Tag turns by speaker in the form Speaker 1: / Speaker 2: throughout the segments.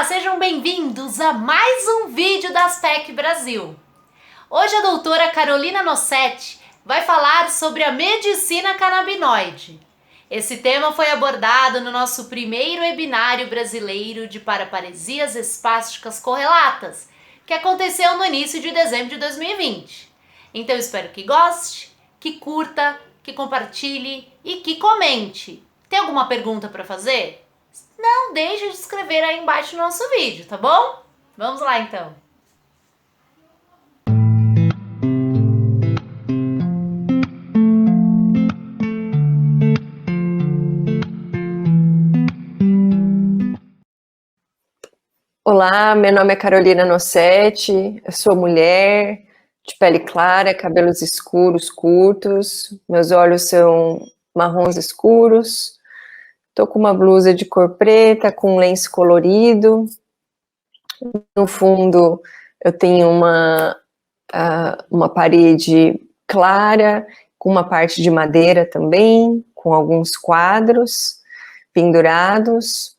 Speaker 1: sejam bem-vindos a mais um vídeo da Aspec Brasil. Hoje a doutora Carolina Nossetti vai falar sobre a medicina canabinoide. Esse tema foi abordado no nosso primeiro webinário brasileiro de paraparesias espásticas correlatas, que aconteceu no início de dezembro de 2020. Então espero que goste, que curta, que compartilhe e que comente. Tem alguma pergunta para fazer? Não deixe de escrever aí embaixo no nosso vídeo, tá bom? Vamos lá então.
Speaker 2: Olá, meu nome é Carolina Nossetti, eu sou mulher, de pele clara, cabelos escuros, curtos, meus olhos são marrons escuros, tô com uma blusa de cor preta, com um lenço colorido, no fundo eu tenho uma parede clara, com uma parte de madeira também, com alguns quadros pendurados.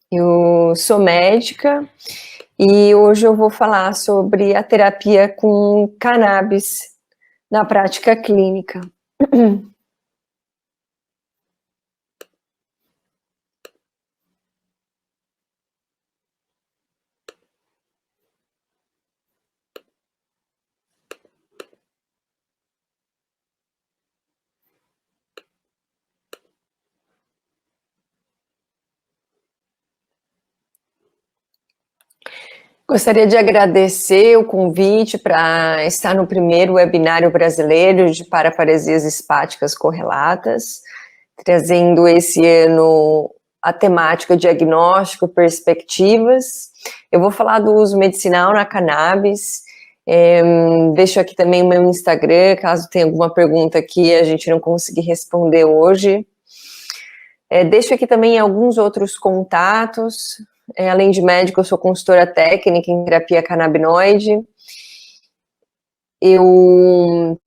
Speaker 2: Eu sou médica e hoje eu vou falar sobre a terapia com cannabis na prática clínica. Gostaria de agradecer o convite para estar no primeiro webinário brasileiro de paraparesias espáticas correlatas, trazendo esse ano a temática diagnóstico, perspectivas. Eu vou falar do uso medicinal na cannabis, deixo aqui também o meu Instagram, caso tenha alguma pergunta que a gente não conseguir responder hoje. Deixo aqui também alguns outros contatos. Além de médico, eu sou consultora técnica em terapia canabinoide. Eu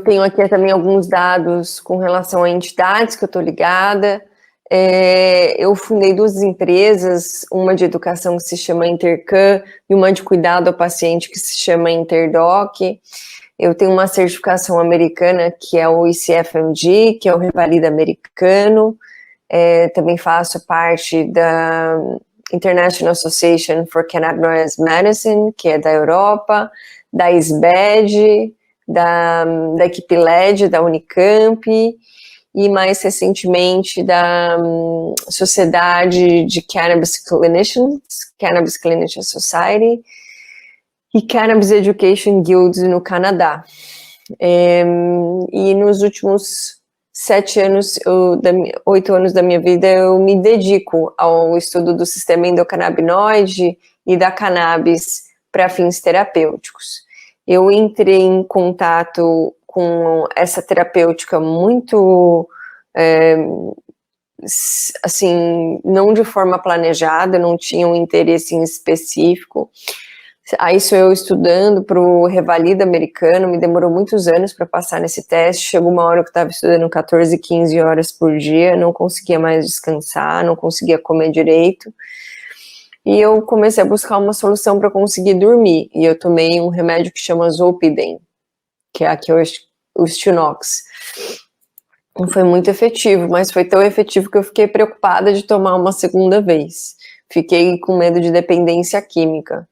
Speaker 2: tenho aqui também alguns dados com relação a entidades que eu estou ligada. Eu fundei duas empresas, uma de educação que se chama Intercan e uma de cuidado ao paciente que se chama Interdoc. Eu tenho uma certificação americana que é o ICFMG, que é o Revalida americano. Também faço parte da International Association for Cannabinoid Medicine, que é da Europa, da SBED, da equipe LED, da Unicamp, e mais recentemente da Sociedade de Cannabis Clinicians, Cannabis Clinician Society, e Cannabis Education Guild no Canadá. E nos últimos 8 anos da minha vida, eu me dedico ao estudo do sistema endocannabinoide e da cannabis para fins terapêuticos. Eu entrei em contato com essa terapêutica muito, assim, não de forma planejada, não tinha um interesse em específico. Isso eu estudando para o Revalida americano, me demorou muitos anos para passar nesse teste. Chegou uma hora que eu estava estudando 14, 15 horas por dia, não conseguia mais descansar, não conseguia comer direito. E eu comecei a buscar uma solução para conseguir dormir. E eu tomei um remédio que chama Zolpidem, que é aqui o Stilnox. Não foi muito efetivo, mas foi tão efetivo que eu fiquei preocupada de tomar uma segunda vez. Fiquei com medo de dependência química.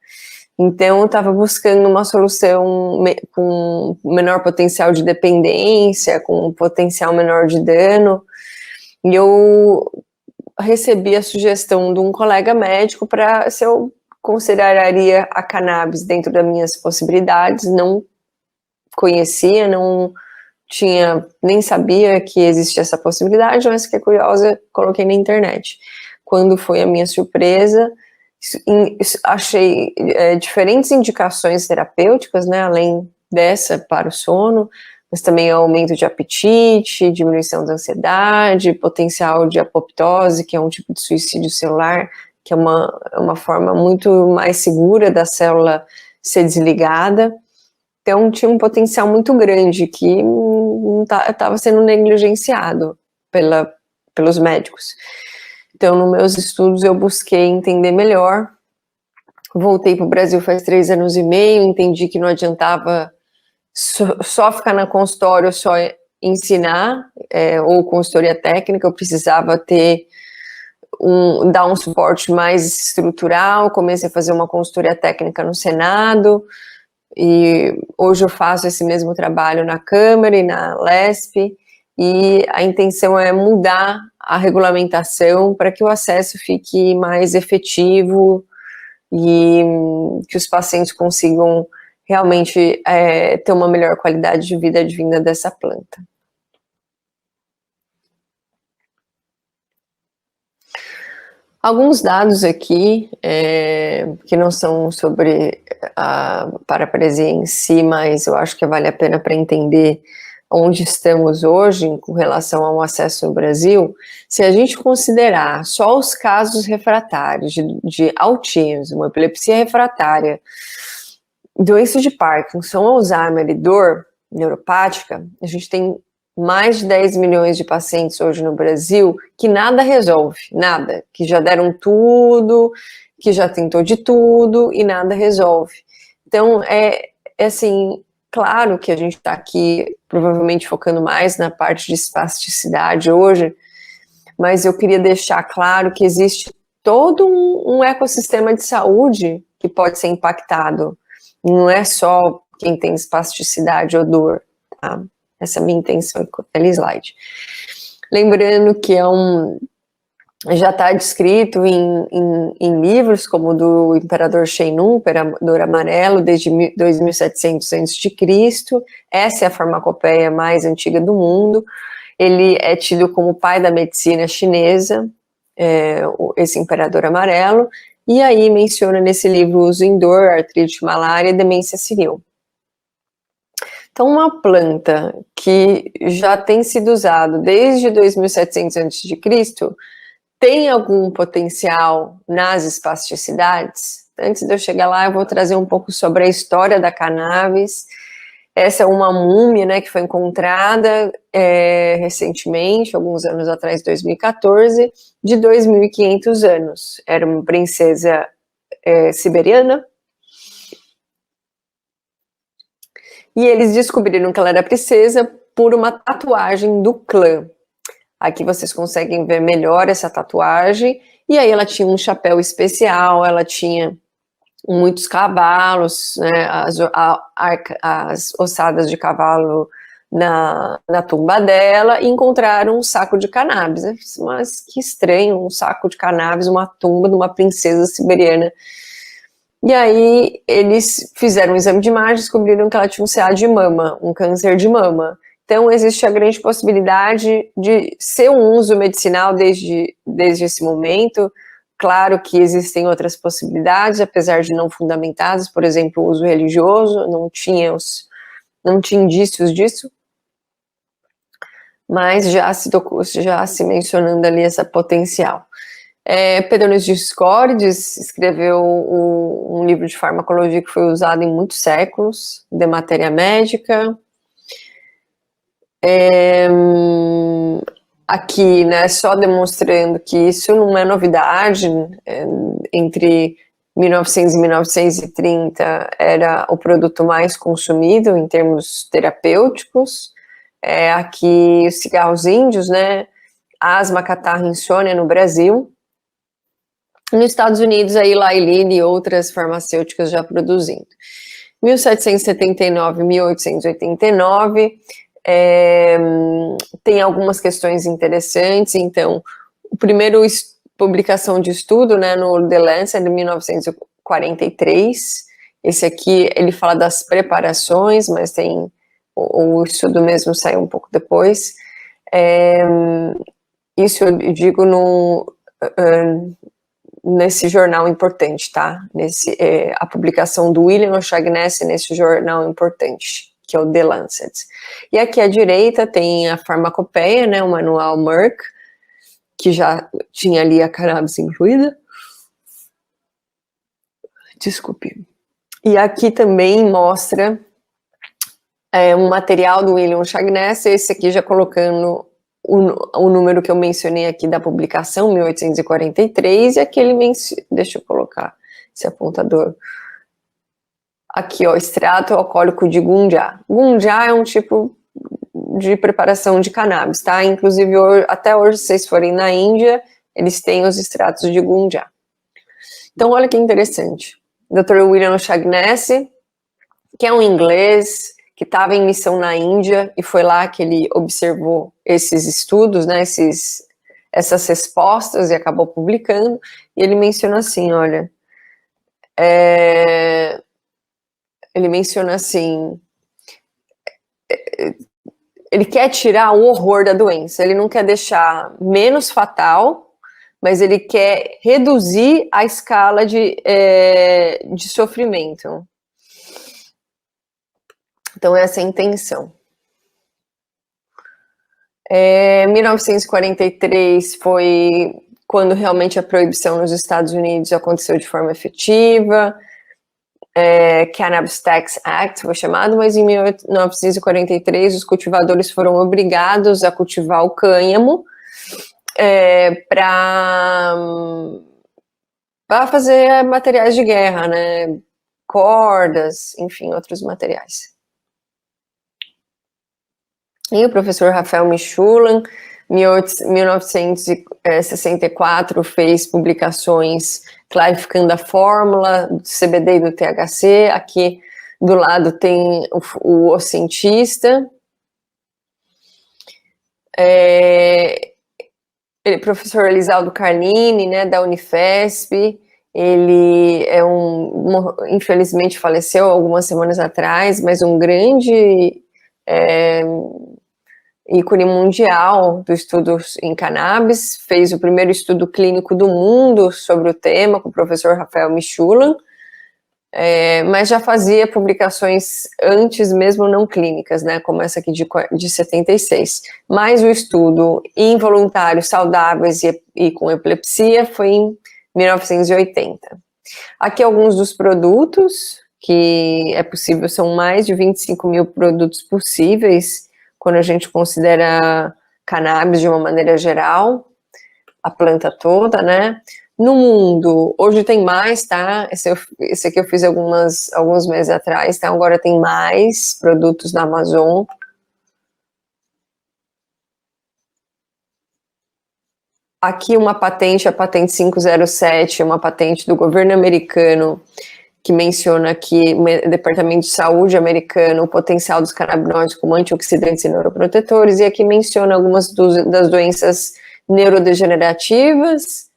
Speaker 2: Então, eu estava buscando uma solução com menor potencial de dependência, com potencial menor de dano, e eu recebi a sugestão de um colega médico para se eu consideraria a cannabis dentro das minhas possibilidades. Não conhecia, não tinha, nem sabia que existia essa possibilidade, mas fiquei curiosa, coloquei na internet. Quando foi a minha surpresa, achei diferentes indicações terapêuticas, né, além dessa para o sono, mas também aumento de apetite, diminuição da ansiedade, potencial de apoptose, que é um tipo de suicídio celular, que é uma forma muito mais segura da célula ser desligada. Então tinha um potencial muito grande que estava sendo negligenciado pelos médicos. Então, nos meus estudos, eu busquei entender melhor. Voltei para o Brasil faz 3 anos e meio, entendi que não adiantava só ficar na consultório, só ensinar, ou consultoria técnica, eu precisava dar um suporte mais estrutural. Comecei a fazer uma consultoria técnica no Senado, e hoje eu faço esse mesmo trabalho na Câmara e na LESP, e a intenção é mudar a regulamentação para que o acesso fique mais efetivo e que os pacientes consigam realmente ter uma melhor qualidade de vida advinda dessa planta. Alguns dados aqui, que não são sobre a paraparesia em si, mas eu acho que vale a pena para entender onde estamos hoje com relação ao acesso no Brasil. Se a gente considerar só os casos refratários de autismo, epilepsia refratária, doença de Parkinson, Alzheimer e dor neuropática, a gente tem mais de 10 milhões de pacientes hoje no Brasil que nada resolve, nada, que já deram tudo, que já tentou de tudo e nada resolve. Então, assim, claro que a gente está aqui provavelmente focando mais na parte de espasticidade hoje, mas eu queria deixar claro que existe todo um ecossistema de saúde que pode ser impactado. Não é só quem tem espasticidade ou dor, tá? Essa é a minha intenção com aquele slide. Lembrando que já está descrito em livros como o do Imperador Shennong, Imperador Amarelo, desde 2700 a.C. Essa é a farmacopeia mais antiga do mundo. Ele é tido como o pai da medicina chinesa, esse Imperador Amarelo, e aí menciona nesse livro uso em dor, artrite, malária e demência senil. Então, uma planta que já tem sido usada desde 2700 a.C., tem algum potencial nas espasticidades? Antes de eu chegar lá, eu vou trazer um pouco sobre a história da cannabis. Essa é uma múmia, né, que foi encontrada recentemente, alguns anos atrás, 2014, de 2.500 anos. Era uma princesa siberiana. E eles descobriram que ela era princesa por uma tatuagem do clã. Aqui vocês conseguem ver melhor essa tatuagem. E aí ela tinha um chapéu especial, ela tinha muitos cavalos, né, as ossadas de cavalo na tumba dela, e encontraram um saco de cannabis. Mas que estranho, um saco de cannabis, uma tumba de uma princesa siberiana. E aí eles fizeram um exame de imagem e descobriram que ela tinha um CA de mama, um câncer de mama. Então existe a grande possibilidade de ser um uso medicinal desde esse momento. Claro que existem outras possibilidades, apesar de não fundamentadas, por exemplo, o uso religioso, não tinha indícios disso, mas já se mencionando ali essa potencial. Pedro Dioscórides escreveu um livro de farmacologia que foi usado em muitos séculos, de matéria médica. Aqui, né, só demonstrando que isso não é novidade, entre 1900 e 1930 era o produto mais consumido em termos terapêuticos. Aqui os cigarros índios, né, asma, catarro, insônia no Brasil. Nos Estados Unidos, a Eli Lilly e outras farmacêuticas já produzindo. 1779, 1889, tem algumas questões interessantes. Então, o primeiro publicação de estudo, né, no The Lancet, de 1943, esse aqui, ele fala das preparações, mas tem o estudo mesmo saiu um pouco depois. Isso eu digo nesse jornal importante, tá? A publicação do William O'Shaughnessy nesse jornal importante, que é o The Lancet. E aqui à direita tem a farmacopeia, né, o manual Merck, que já tinha ali a cannabis incluída. Desculpe. E aqui também mostra um material do William O'Shaughnessy, esse aqui já colocando o número que eu mencionei aqui da publicação, 1843, e aquele deixa eu colocar esse apontador. Aqui, ó, extrato alcoólico de gunja. Gunja é um tipo de preparação de cannabis, tá? Inclusive, até hoje, se vocês forem na Índia, eles têm os extratos de gunja. Então, olha que interessante. Dr. William Shaughnessy, que é um inglês que estava em missão na Índia, e foi lá que ele observou esses estudos, né, essas respostas, e acabou publicando, e ele menciona assim, olha, ele menciona assim, ele quer tirar o horror da doença, ele não quer deixar menos fatal, mas ele quer reduzir a escala de sofrimento. Então, essa é a intenção. 1943 foi quando realmente a proibição nos Estados Unidos aconteceu de forma efetiva. Cannabis Tax Act foi chamado, mas em 1943 os cultivadores foram obrigados a cultivar o cânhamo para fazer materiais de guerra, né? Cordas, enfim, outros materiais. E o professor Rafael Mechoulam, em 1964, fez publicações clarificando a fórmula do CBD e do THC. Aqui do lado tem o cientista. Professor Elisaldo Carlini, né, da Unifesp. Ele infelizmente faleceu algumas semanas atrás, mas um grande ícone mundial do estudo em cannabis, fez o primeiro estudo clínico do mundo sobre o tema, com o professor Rafael Mechoulam, mas já fazia publicações antes mesmo não clínicas, né, como essa aqui de 76. Mas o estudo em voluntários saudáveis e com epilepsia foi em 1980. Aqui alguns dos produtos que é possível, são mais de 25 mil produtos possíveis, quando a gente considera cannabis de uma maneira geral, a planta toda, né? No mundo, hoje tem mais, tá? Esse aqui eu fiz alguns meses atrás, tá? Agora tem mais produtos na Amazon. Aqui uma patente, a patente 507, uma patente do governo americano, que menciona que o Departamento de Saúde americano, o potencial dos canabinoides como antioxidantes e neuroprotetores, e aqui menciona algumas das doenças neurodegenerativas,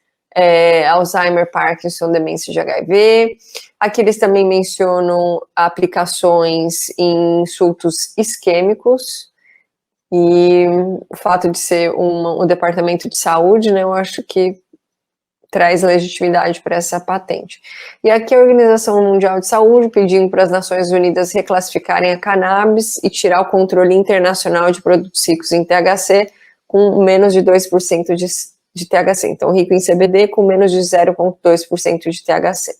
Speaker 2: Alzheimer, Parkinson, demência de HIV. Aqui eles também mencionam aplicações em insultos isquêmicos, e o fato de ser um departamento de saúde, né, eu acho que traz legitimidade para essa patente. E aqui a Organização Mundial de Saúde pedindo para as Nações Unidas reclassificarem a cannabis e tirar o controle internacional de produtos ricos em THC com menos de 2% de THC. Então, rico em CBD com menos de 0,2% de THC.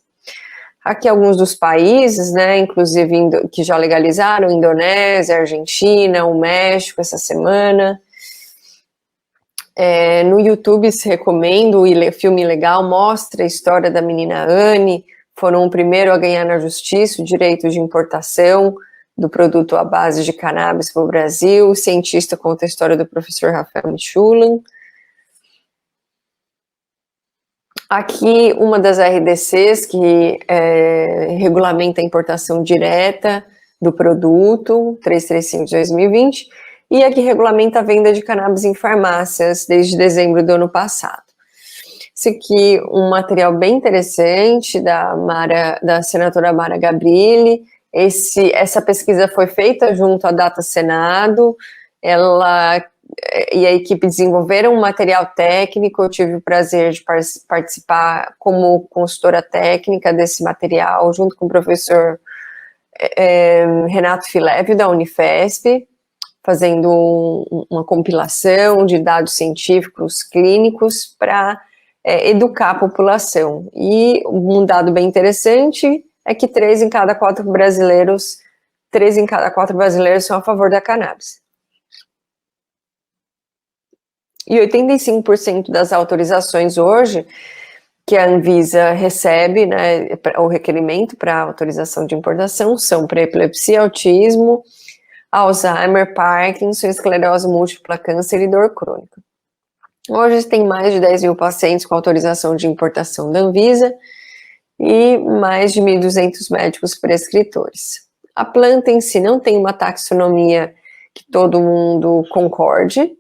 Speaker 2: Aqui alguns dos países, né, inclusive que já legalizaram, Indonésia, Argentina, o México essa semana. No YouTube se recomenda o filme legal, mostra a história da menina Anne, foram o primeiro a ganhar na justiça o direito de importação do produto à base de cannabis para o Brasil. O cientista conta a história do professor Rafael Mechoulam. Aqui uma das RDCs que regulamenta a importação direta do produto, 335 de 2020, e a que regulamenta a venda de cannabis em farmácias desde dezembro do ano passado. Esse aqui um material bem interessante da senadora Mara Gabrilli. Essa pesquisa foi feita junto à Data Senado, ela e a equipe desenvolveram um material técnico. Eu tive o prazer de participar como consultora técnica desse material, junto com o professor Renato Fileve, da Unifesp, fazendo uma compilação de dados científicos clínicos para educar a população. E um dado bem interessante é que 3 em cada 4 brasileiros são a favor da cannabis. E 85% das autorizações hoje que a Anvisa recebe, né, o requerimento para autorização de importação são para epilepsia, autismo, Alzheimer, Parkinson, esclerose múltipla, câncer e dor crônica. Hoje tem mais de 10 mil pacientes com autorização de importação da Anvisa e mais de 1.200 médicos prescritores. A planta em si não tem uma taxonomia que todo mundo concorde,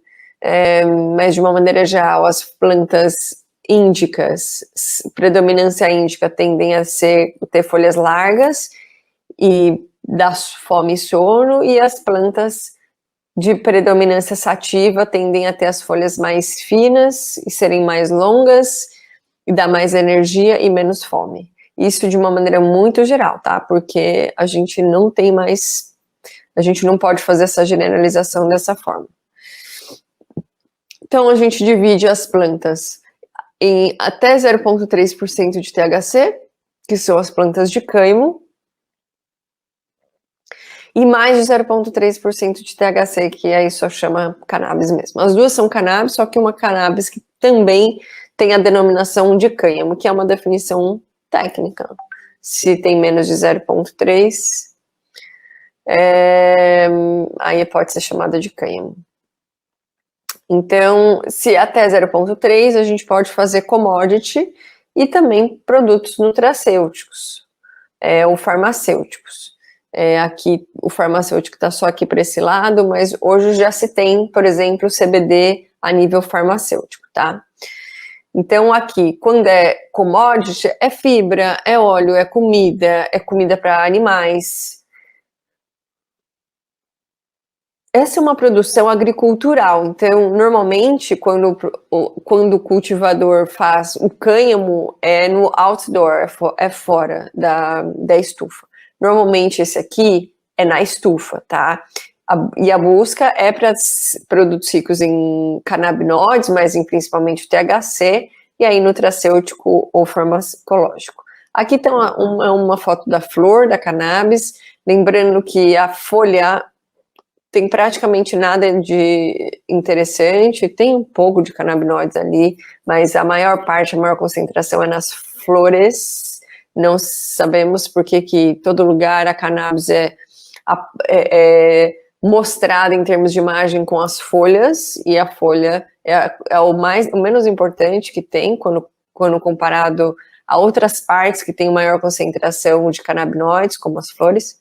Speaker 2: mas de uma maneira geral as plantas índicas, predominância índica, tendem a ter folhas largas e dar fome e sono, e as plantas de predominância sativa tendem a ter as folhas mais finas e serem mais longas e dar mais energia e menos fome. Isso de uma maneira muito geral, tá? Porque a gente não tem mais, a gente não pode fazer essa generalização dessa forma. Então a gente divide as plantas em até 0,3% de THC, que são as plantas de cânhamo, e mais de 0,3% de THC, que aí só chama cannabis mesmo. As duas são cannabis, só que uma cannabis que também tem a denominação de cânhamo, que é uma definição técnica. Se tem menos de 0,3, aí pode ser chamada de cânhamo. Então, se até 0,3, a gente pode fazer commodity e também produtos nutracêuticos, ou farmacêuticos. Aqui, o farmacêutico está só aqui para esse lado, mas hoje já se tem, por exemplo, CBD a nível farmacêutico, tá? Então, aqui, quando é commodity, é fibra, é óleo, é comida para animais. Essa é uma produção agricultural, então, normalmente, quando o cultivador faz o cânhamo, é no outdoor, é fora da estufa. Normalmente, esse aqui é na estufa, tá? E a busca é para produtos ricos em canabinoides, mas principalmente THC, e aí nutracêutico ou farmacológico. Aqui tem uma foto da flor da cannabis, lembrando que a folha tem praticamente nada de interessante, tem um pouco de canabinoides ali, mas a maior parte, a maior concentração é nas flores. Não sabemos por que todo lugar a cannabis é mostrada em termos de imagem com as folhas, e a folha é o menos importante que tem quando comparado a outras partes que têm maior concentração de canabinoides, como as flores.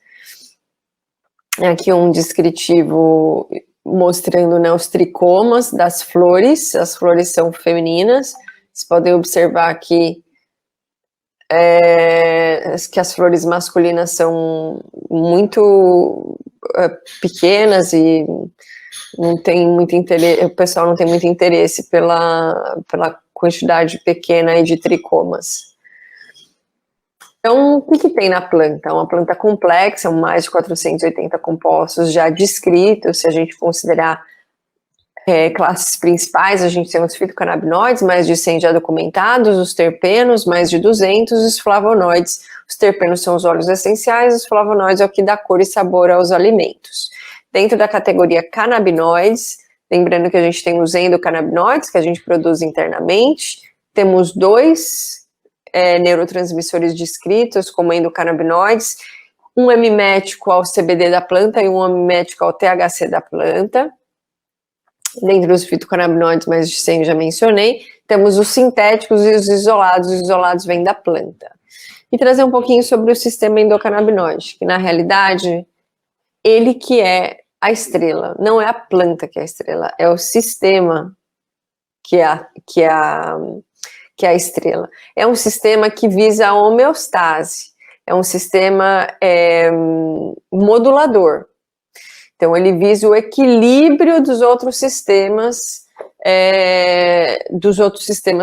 Speaker 2: Aqui um descritivo mostrando, né, os tricomas das flores. As flores são femininas. Vocês podem observar aqui que as flores masculinas são muito pequenas e não tem muito interesse, o pessoal não tem muito interesse pela quantidade pequena aí de tricomas. Então, o que tem na planta? É uma planta complexa, mais de 480 compostos já descritos. Se a gente considerar classes principais, a gente tem os fitocannabinoides, mais de 100 já documentados, os terpenos, mais de 200, os flavonoides. Os terpenos são os óleos essenciais, os flavonoides é o que dá cor e sabor aos alimentos. Dentro da categoria canabinoides, lembrando que a gente tem os endocannabinoides, que a gente produz internamente, temos dois neurotransmissores descritos como endocannabinoides, um mimético ao CBD da planta e um mimético ao THC da planta. Dentro dos fitocannabinoides, mais de 100 já mencionei, temos os sintéticos e os isolados vêm da planta. E trazer um pouquinho sobre o sistema endocannabinoide, que na realidade, ele que é a estrela, não é a planta que é a estrela, é o sistema que é a estrela. É um sistema que visa a homeostase, é um sistema modulador. Então, ele visa o equilíbrio dos outros sistemas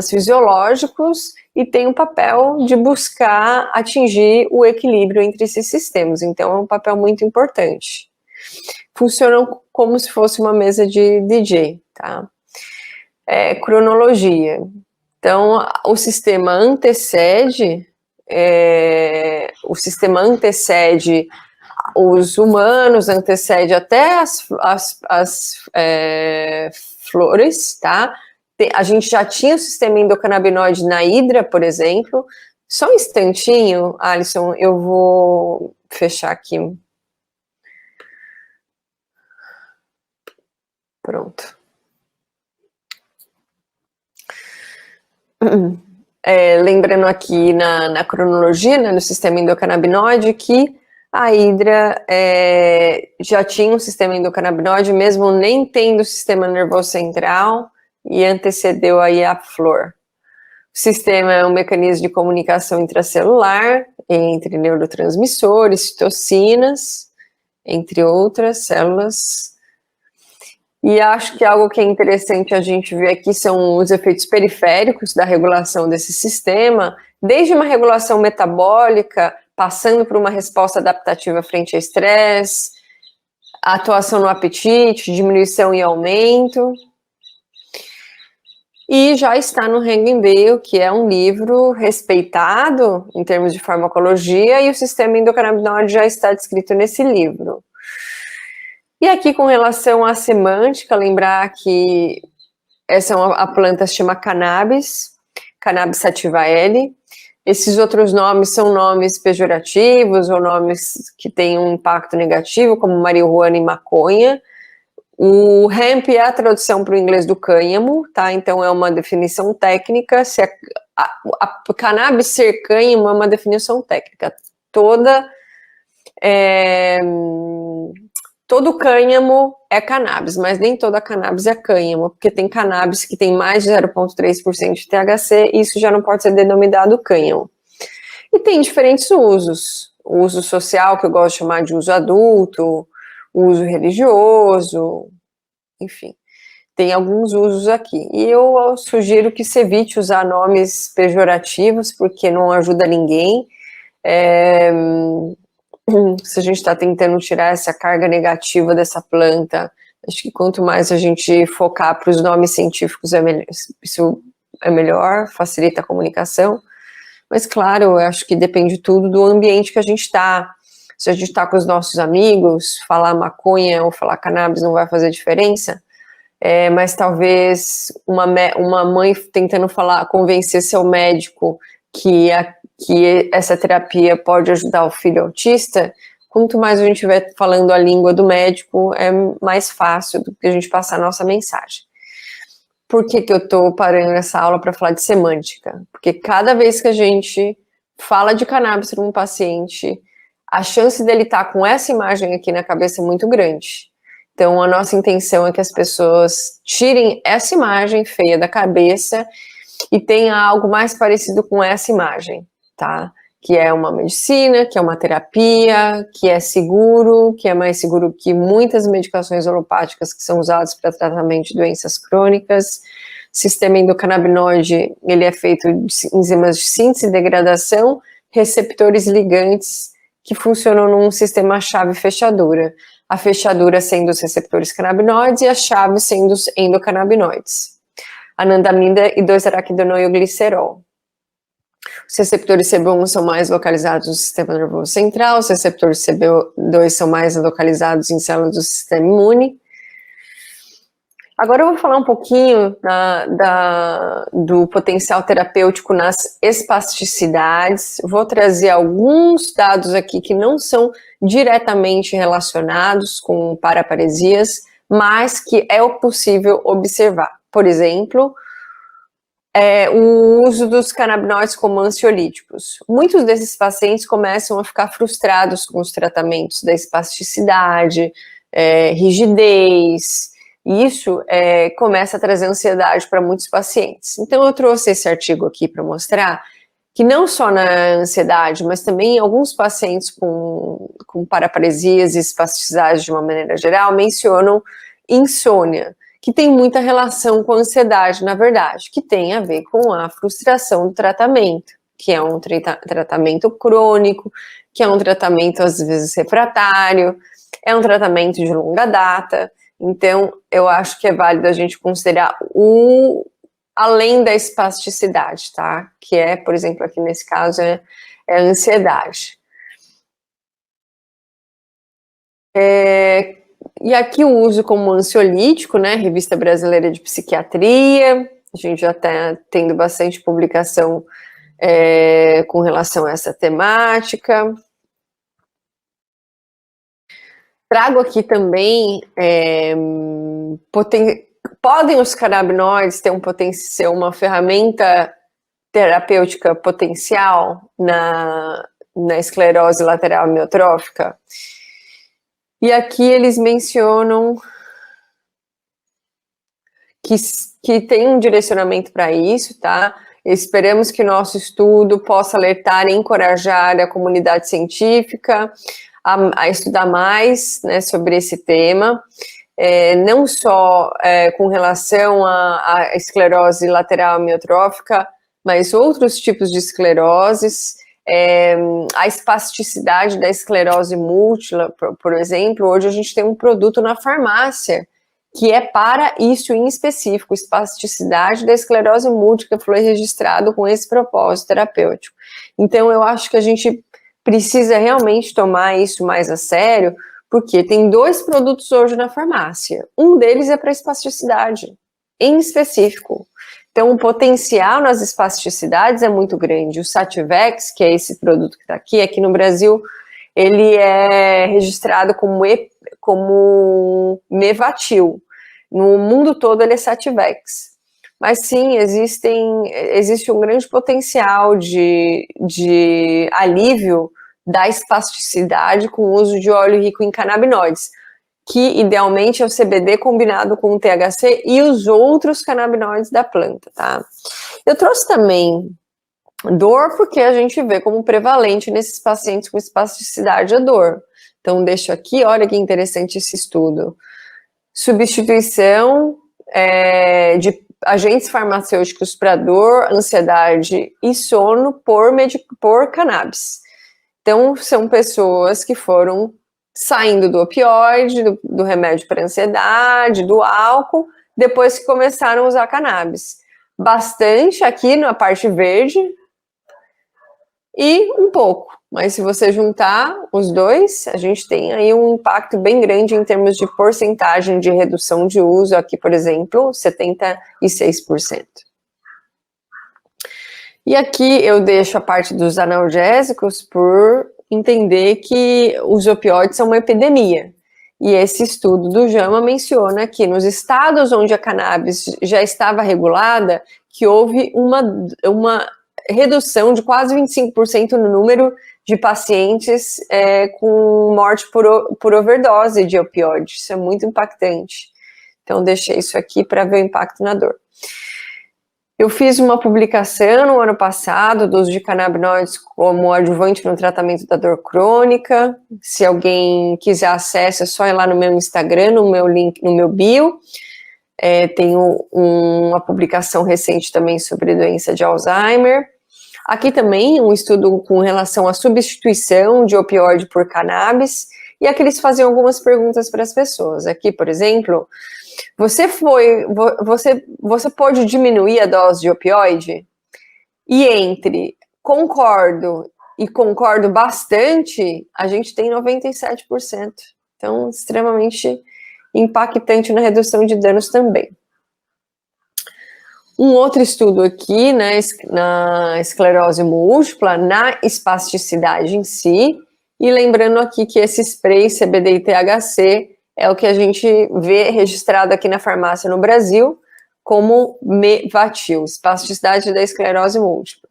Speaker 2: fisiológicos e tem o papel de buscar atingir o equilíbrio entre esses sistemas. Então, é um papel muito importante. Funcionam como se fosse uma mesa de DJ, tá? Cronologia. Então, o sistema antecede os humanos, antecede até as flores, tá? A gente já tinha o sistema endocannabinoide na hidra, por exemplo. Só um instantinho, Alisson, eu vou fechar aqui. Pronto. Lembrando aqui na cronologia, né, no sistema endocannabinoide, que a hidra já tinha um sistema endocannabinoide, mesmo nem tendo o sistema nervoso central, e antecedeu aí a flor. O sistema é um mecanismo de comunicação intracelular entre neurotransmissores, citocinas, entre outras células. E acho que algo que é interessante a gente ver aqui são os efeitos periféricos da regulação desse sistema, desde uma regulação metabólica, passando por uma resposta adaptativa frente ao estresse, a atuação no apetite, diminuição e aumento. E já está no Hengenbeo, que é um livro respeitado em termos de farmacologia, e o sistema endocannabinoide já está descrito nesse livro. E aqui, com relação à semântica, lembrar que a planta se chama cannabis, Cannabis sativa L. Esses outros nomes são nomes pejorativos ou nomes que têm um impacto negativo, como marihuana e maconha. O hemp é a tradução para o inglês do cânhamo, tá? Então é uma definição técnica. Se a cannabis ser cânhamo é uma definição técnica. Todo cânhamo é cannabis, mas nem toda cannabis é cânhamo, porque tem cannabis que tem mais de 0,3% de THC, e isso já não pode ser denominado cânhamo. E tem diferentes usos. O uso social, que eu gosto de chamar de uso adulto, o uso religioso, enfim. Tem alguns usos aqui. E eu sugiro que se evite usar nomes pejorativos, porque não ajuda ninguém. Se a gente está tentando tirar essa carga negativa dessa planta, acho que quanto mais a gente focar para os nomes científicos, isso é melhor, facilita a comunicação. Mas, claro, eu acho que depende tudo do ambiente que a gente está. Se a gente está com os nossos amigos, falar maconha ou falar cannabis não vai fazer diferença, mas talvez uma mãe tentando convencer seu médico que essa terapia pode ajudar o filho autista, quanto mais a gente estiver falando a língua do médico, é mais fácil do que a gente passar a nossa mensagem. Por que eu estou parando essa aula para falar de semântica? Porque cada vez que a gente fala de cannabis para um paciente, a chance dele estar com essa imagem aqui na cabeça é muito grande. Então, a nossa intenção é que as pessoas tirem essa imagem feia da cabeça e tenha algo mais parecido com essa imagem, tá? Que é uma medicina, que é uma terapia, que é seguro, que é mais seguro que muitas medicações alopáticas que são usadas para tratamento de doenças crônicas. O sistema endocannabinoide, ele é feito de enzimas de síntese e degradação, receptores ligantes que funcionam num sistema chave-fechadura. A fechadura sendo os receptores canabinoides e a chave sendo os endocannabinoides. Anandamida e 2-araquidonoilglicerol. Os receptores CB1 são mais localizados no sistema nervoso central, os receptores CB2 são mais localizados em células do sistema imune. Agora eu vou falar um pouquinho do potencial terapêutico nas espasticidades. Vou trazer alguns dados aqui que não são diretamente relacionados com paraparesias, mas que é possível observar. Por exemplo, o uso dos canabinoides como ansiolíticos. Muitos desses pacientes começam a ficar frustrados com os tratamentos da espasticidade, rigidez, e isso começa a trazer ansiedade para muitos pacientes. Então eu trouxe esse artigo aqui para mostrar que não só na ansiedade, mas também em alguns pacientes com paraparesias e espasticidade de uma maneira geral, mencionam insônia, que tem muita relação com a ansiedade, na verdade, que tem a ver com a frustração do tratamento, que é um tratamento crônico, que é um tratamento às vezes refratário, é um tratamento de longa data. Então, eu acho que é válido a gente considerar além da espasticidade, tá? Que é, por exemplo, aqui nesse caso, é a ansiedade. E aqui o uso como ansiolítico, né? Revista Brasileira de Psiquiatria, a gente já está tendo bastante publicação com relação a essa temática. Trago aqui também, podem os canabinoides ter ser uma ferramenta terapêutica potencial na esclerose lateral amiotrófica? E aqui eles mencionam que tem um direcionamento para isso, tá? Esperamos que o nosso estudo possa alertar e encorajar a comunidade científica a estudar mais, né, sobre esse tema, não só com relação à esclerose lateral amiotrófica, mas outros tipos de escleroses, a espasticidade da esclerose múltipla, por exemplo. Hoje a gente tem um produto na farmácia que é para isso em específico, espasticidade da esclerose múltipla, foi registrado com esse propósito terapêutico. Então eu acho que a gente precisa realmente tomar isso mais a sério, porque tem 2 produtos hoje na farmácia. Um deles é para espasticidade, em específico. Então, o potencial nas espasticidades é muito grande. O Sativex, que é esse produto que está aqui no Brasil, ele é registrado como Mevatil. No mundo todo, ele é Sativex. Mas sim, existe um grande potencial de alívio da espasticidade com o uso de óleo rico em canabinoides, que idealmente é o CBD combinado com o THC e os outros canabinoides da planta, tá? Eu trouxe também dor, porque a gente vê como prevalente nesses pacientes com espasticidade a dor. Então, deixo aqui, olha que interessante esse estudo. Substituição de agentes farmacêuticos para dor, ansiedade e sono por cannabis. Então, são pessoas que foram saindo do opioide, do remédio para ansiedade, do álcool, depois que começaram a usar cannabis. Bastante aqui na parte verde e um pouco. Mas se você juntar os dois, a gente tem aí um impacto bem grande em termos de porcentagem de redução de uso. Aqui, por exemplo, 76%. E aqui eu deixo a parte dos analgésicos por entender que os opioides são uma epidemia. E esse estudo do JAMA menciona que nos estados onde a cannabis já estava regulada, que houve uma redução de quase 25% no número de pacientes com morte por overdose de opioide. Isso é muito impactante. Então, deixei isso aqui para ver o impacto na dor. Eu fiz uma publicação no ano passado do uso de canabinoides como adjuvante no tratamento da dor crônica. Se alguém quiser acesso, é só ir lá no meu Instagram, no meu link, no meu bio. Tenho uma publicação recente também sobre doença de Alzheimer. Aqui também um estudo com relação à substituição de opioide por cannabis. E aqui eles faziam algumas perguntas para as pessoas. Aqui, por exemplo, você pode diminuir a dose de opioide? E entre concordo e concordo bastante, a gente tem 97%. Então, extremamente impactante na redução de danos também. Um outro estudo aqui, né, na esclerose múltipla, na espasticidade em si, e lembrando aqui que esse spray CBD e THC é o que a gente vê registrado aqui na farmácia no Brasil como Mevatil, espasticidade da esclerose múltipla.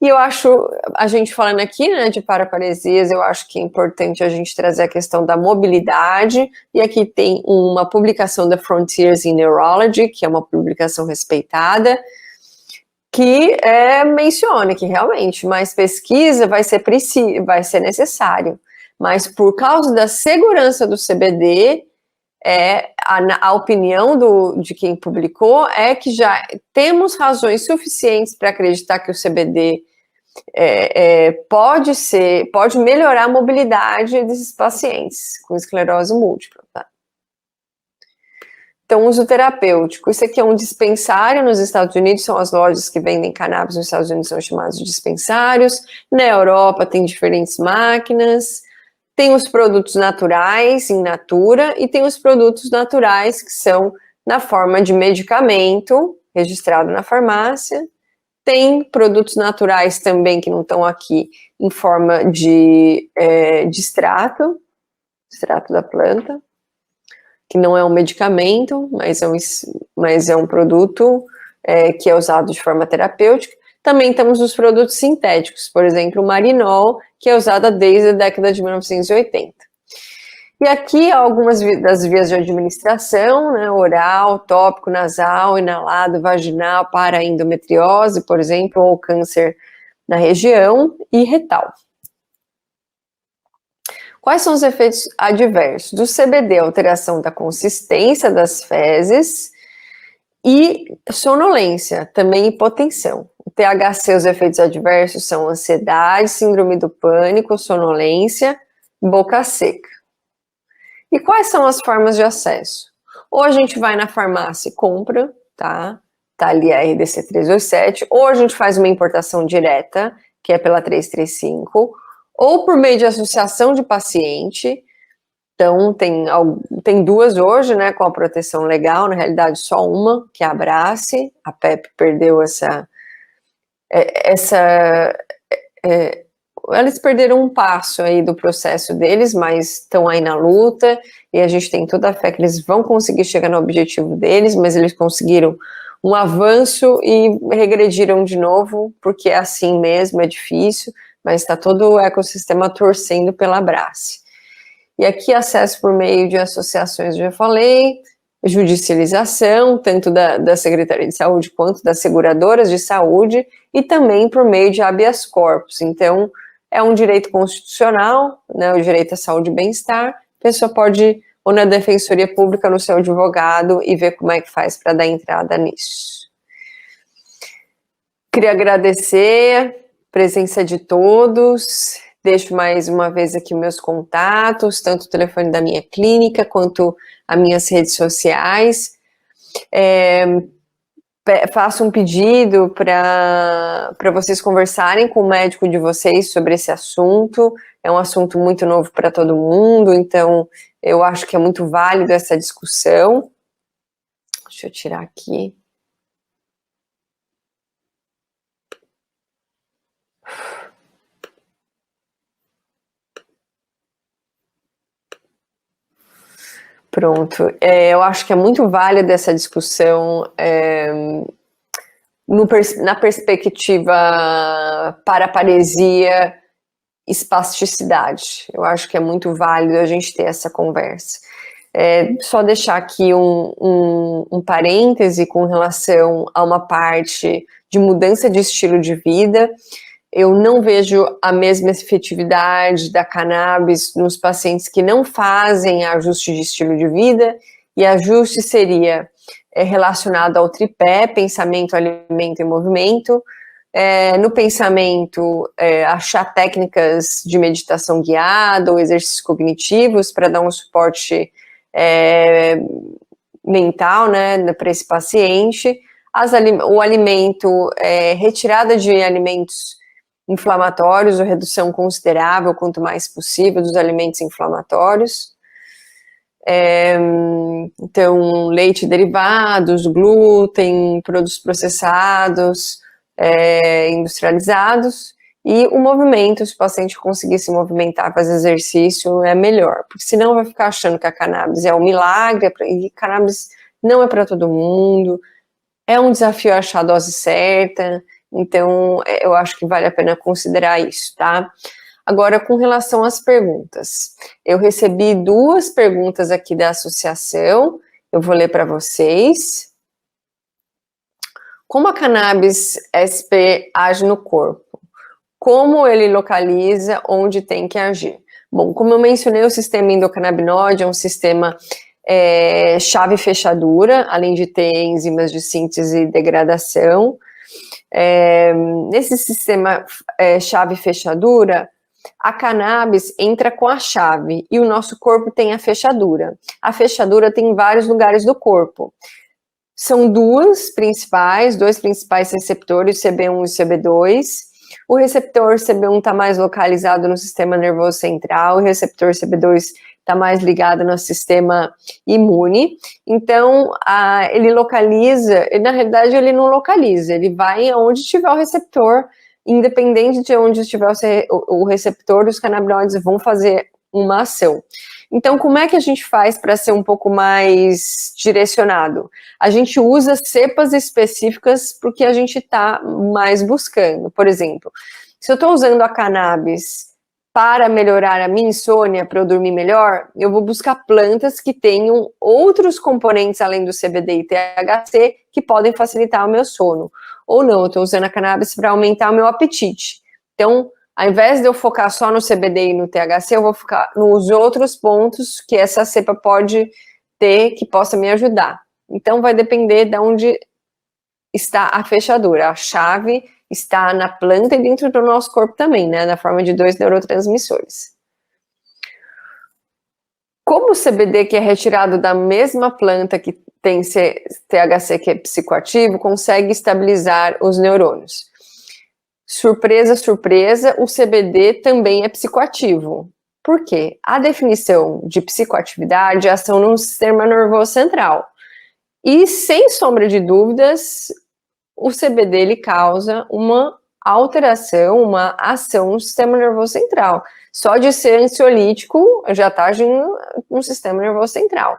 Speaker 2: E eu acho, a gente falando aqui, né, de paraparesias, eu acho que é importante a gente trazer a questão da mobilidade, e aqui tem uma publicação da Frontiers in Neurology, que é uma publicação respeitada, que menciona que realmente mais pesquisa vai ser necessário. Mas por causa da segurança do CBD, a opinião de quem publicou é que já temos razões suficientes para acreditar que o CBD pode melhorar a mobilidade desses pacientes com esclerose múltipla. Tá? Então, uso terapêutico. Isso aqui é um dispensário nos Estados Unidos, são as lojas que vendem cannabis nos Estados Unidos, são chamados de dispensários. Na Europa tem diferentes máquinas. Tem os produtos naturais, in natura, e tem os produtos naturais que são na forma de medicamento, registrado na farmácia. Tem produtos naturais também que não estão aqui em forma de extrato da planta, que não é um medicamento, mas é um produto que é usado de forma terapêutica. Também temos os produtos sintéticos, por exemplo, o Marinol, que é usado desde a década de 1980. E aqui algumas das vias de administração, né, oral, tópico, nasal, inalado, vaginal, para endometriose, por exemplo, ou câncer na região, e retal. Quais são os efeitos adversos? Do CBD, alteração da consistência das fezes e sonolência, também hipotensão. O THC, os efeitos adversos são ansiedade, síndrome do pânico, sonolência, boca seca. E quais são as formas de acesso? Ou a gente vai na farmácia e compra, tá ali a RDC 327, ou a gente faz uma importação direta, que é pela 335, ou por meio de associação de paciente. Então, tem duas hoje, né, com a proteção legal, na realidade só uma, que é a Abrace. A PEP perdeu eles perderam um passo aí do processo deles, mas estão aí na luta, e a gente tem toda a fé que eles vão conseguir chegar no objetivo deles, mas eles conseguiram um avanço e regrediram de novo, porque é assim mesmo, é difícil, mas está todo o ecossistema torcendo pela Abrace. E aqui acesso por meio de associações, já falei, judicialização, tanto da Secretaria de Saúde quanto das seguradoras de saúde, e também por meio de habeas corpus. Então, é um direito constitucional, né, o direito à saúde e bem-estar. A pessoa pode ir ou na Defensoria Pública, no seu advogado, e ver como é que faz para dar entrada nisso. Queria agradecer a presença de todos. Deixo mais uma vez aqui meus contatos, tanto o telefone da minha clínica, quanto as minhas redes sociais. Faço um pedido para vocês conversarem com o médico de vocês sobre esse assunto. É um assunto muito novo para todo mundo, então eu acho que é muito válido essa discussão. Deixa eu tirar aqui. Pronto, eu acho que é muito válida essa discussão na perspectiva paraparesia, espasticidade. Eu acho que é muito válido a gente ter essa conversa. Só deixar aqui um parêntese com relação a uma parte de mudança de estilo de vida. Eu não vejo a mesma efetividade da cannabis nos pacientes que não fazem ajuste de estilo de vida, e ajuste seria relacionado ao tripé, pensamento, alimento e movimento. No pensamento, achar técnicas de meditação guiada ou exercícios cognitivos para dar um suporte mental, né, para esse paciente. O alimento, retirada de alimentos inflamatórios, ou redução considerável, quanto mais possível, dos alimentos inflamatórios. Então, leite e derivados, glúten, produtos processados, industrializados, e o movimento, se o paciente conseguir se movimentar, fazer exercício, é melhor, porque senão vai ficar achando que a cannabis é um milagre, e cannabis não é para todo mundo, é um desafio achar a dose certa. Então, eu acho que vale a pena considerar isso, tá? Agora, com relação às perguntas. Eu recebi 2 perguntas aqui da associação, eu vou ler para vocês. Como a cannabis SP age no corpo? Como ele localiza onde tem que agir? Bom, como eu mencionei, o sistema endocannabinoide é um sistema chave e fechadura, além de ter enzimas de síntese e degradação. Nesse sistema chave e fechadura, a cannabis entra com a chave e o nosso corpo tem a fechadura. A fechadura tem em vários lugares do corpo. São dois principais receptores, CB1 e CB2, o receptor CB1 está mais localizado no sistema nervoso central, o receptor CB2 está mais ligado no sistema imune. Então, ele localiza, na realidade ele não localiza, ele vai onde estiver o receptor, independente de onde estiver o receptor, os canabinoides vão fazer uma ação. Então, como é que a gente faz para ser um pouco mais direcionado? A gente usa cepas específicas porque a gente está mais buscando. Por exemplo, se eu estou usando a cannabis para melhorar a minha insônia, para eu dormir melhor, eu vou buscar plantas que tenham outros componentes além do CBD e THC que podem facilitar o meu sono. Ou não, eu estou usando a cannabis para aumentar o meu apetite. Então, ao invés de eu focar só no CBD e no THC, eu vou focar nos outros pontos que essa cepa pode ter que possa me ajudar. Então, vai depender de onde está a fechadura. A chave está na planta e dentro do nosso corpo também, né? Na forma de 2 neurotransmissores. Como o CBD, que é retirado da mesma planta que tem THC, que é psicoativo, consegue estabilizar os neurônios. Surpresa, surpresa, o CBD também é psicoativo. Por quê? A definição de psicoatividade é ação no sistema nervoso central. E, sem sombra de dúvidas, o CBD ele causa uma alteração, uma ação no sistema nervoso central. Só de ser ansiolítico, já está agindo no sistema nervoso central.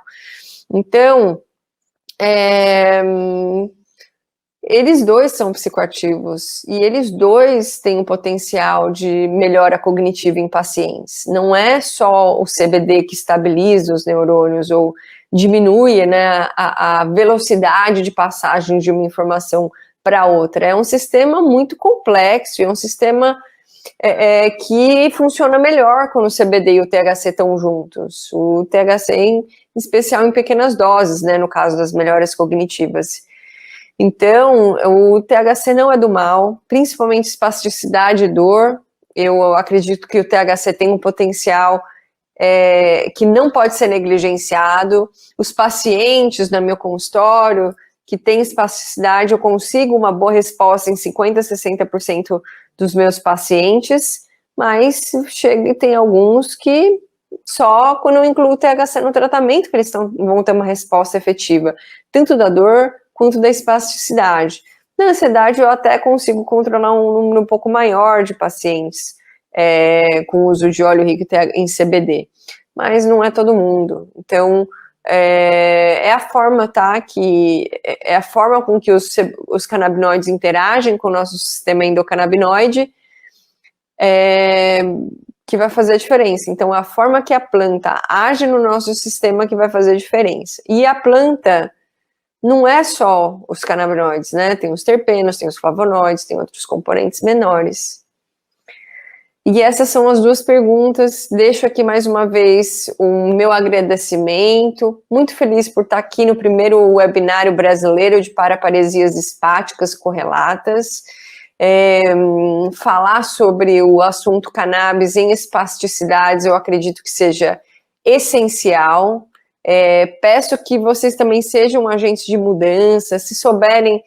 Speaker 2: Então, eles dois são psicoativos e eles dois têm um potencial de melhora cognitiva em pacientes. Não é só o CBD que estabiliza os neurônios ou diminui, né, a velocidade de passagem de uma informação para outra. É um sistema muito complexo, é um sistema que funciona melhor quando o CBD e o THC estão juntos. O THC em especial em pequenas doses, né, no caso das melhoras cognitivas. Então, o THC não é do mal, principalmente espasticidade e dor. Eu acredito que o THC tem um potencial que não pode ser negligenciado. Os pacientes no meu consultório que têm espasticidade, eu consigo uma boa resposta em 50%, 60% dos meus pacientes, mas tem alguns que só quando eu incluo o THC no tratamento que eles vão ter uma resposta efetiva, tanto da dor quanto da espasticidade. Na ansiedade, eu até consigo controlar um número um pouco maior de pacientes com o uso de óleo rico em CBD, mas não é todo mundo. Então, é a forma, tá, é a forma com que os canabinoides interagem com o nosso sistema endocannabinoide que vai fazer a diferença. Então, a forma que a planta age no nosso sistema que vai fazer a diferença. E a planta não é só os canabinoides, né? Tem os terpenos, tem os flavonoides, tem outros componentes menores. E essas são as duas perguntas. Deixo aqui mais uma vez o meu agradecimento. Muito feliz por estar aqui no primeiro webinário brasileiro de paraparesias espáticas correlatas. Falar sobre o assunto cannabis em espasticidades, eu acredito que seja essencial. Peço que vocês também sejam agentes de mudança, se souberem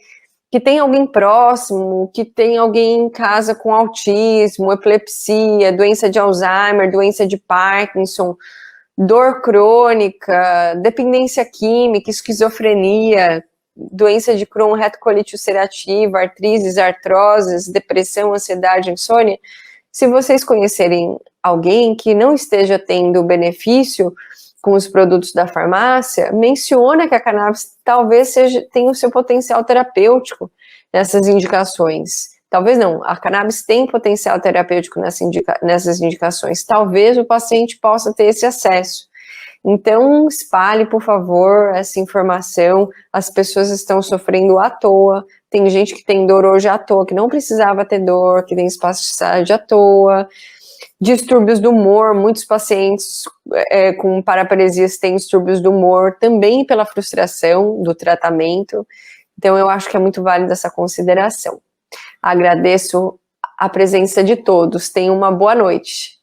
Speaker 2: que tem alguém próximo, que tem alguém em casa com autismo, epilepsia, doença de Alzheimer, doença de Parkinson, dor crônica, dependência química, esquizofrenia, doença de Crohn, retocolite ulcerativa, artrites, artroses, depressão, ansiedade, insônia. Se vocês conhecerem alguém que não esteja tendo benefício com os produtos da farmácia, menciona que a cannabis talvez tenha o seu potencial terapêutico nessas indicações. Talvez não, a cannabis tem potencial terapêutico nessas indicações. Talvez o paciente possa ter esse acesso. Então, espalhe, por favor, essa informação. As pessoas estão sofrendo à toa. Tem gente que tem dor hoje à toa, que não precisava ter dor, que tem espasticidade à toa. Distúrbios do humor, muitos pacientes com paraparesias têm distúrbios do humor, também pela frustração do tratamento. Então, eu acho que é muito válida essa consideração. Agradeço a presença de todos. Tenham uma boa noite.